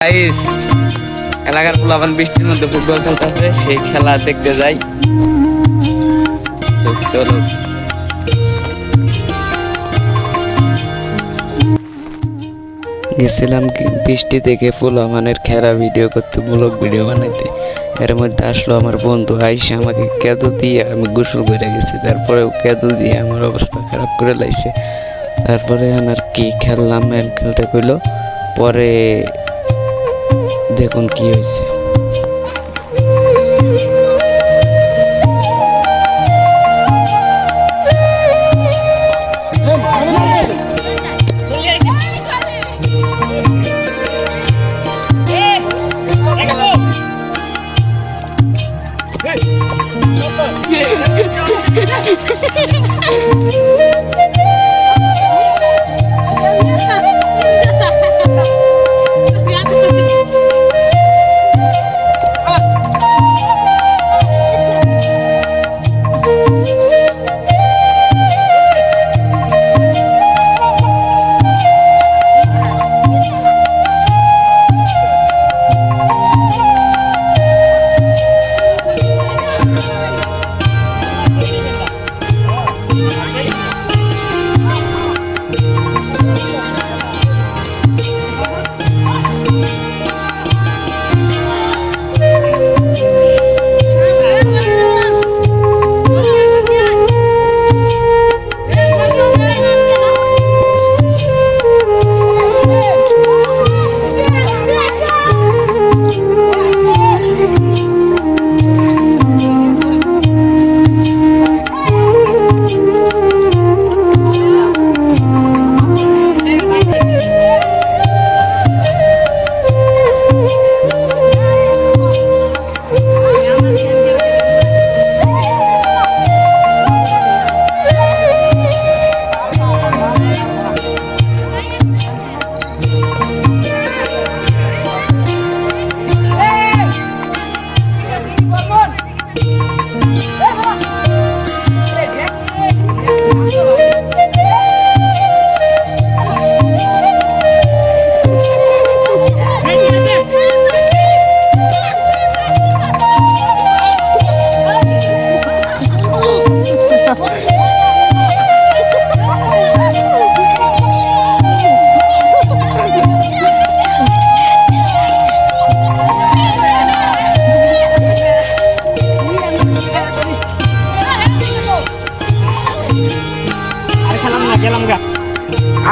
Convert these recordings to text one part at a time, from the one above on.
Guys এলাকার পোলাপান বৃষ্টির মধ্যে ফুটবল খেলতেছে, সেই খেলা দেখতে যাই। তো চলো গেছিলাম বৃষ্টি থেকে পোলাপানের খেলা ভিডিও করতে, ব্লগ ভিডিও বানাইতে। এর মধ্যে আসলো আমার বন্ধু আইসা, আমাকে কেঁদো দিয়ে আমি গোসল করে গেছি। তারপরে কেঁদো দিয়ে আমার অবস্থা খারাপ করে লাইছে। তারপরে আর কি খেললাম, খেলতে কইলো। পরে দেখুন কি হয়েছে।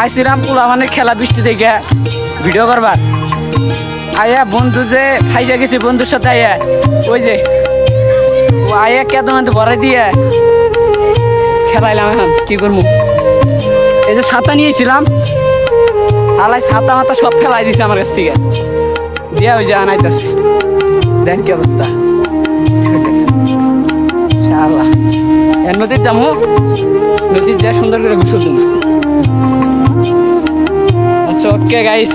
আইসিরাম পোলাপানের খেলা বৃষ্টি থেকে ভিডিও করবার। আয়া বন্ধু যে খাইয়া গেছে, বন্ধুর সাথে আয়া ওই যে ও আয়া কেতন ভরাই দিয়ে খেলাইলাম। এখন কি করবো, এই যে ছাতা নিয়েছিলাম, আলাই ছাতা মাতা সব খেলাই দিছে আমার কাছ থেকে দিয়া। ওই যে আনাইতেছে, দেখ কি অবস্থা। নদীর যাবো, নদীর যা সুন্দর করে ঘুষো তুমি। Okay guys.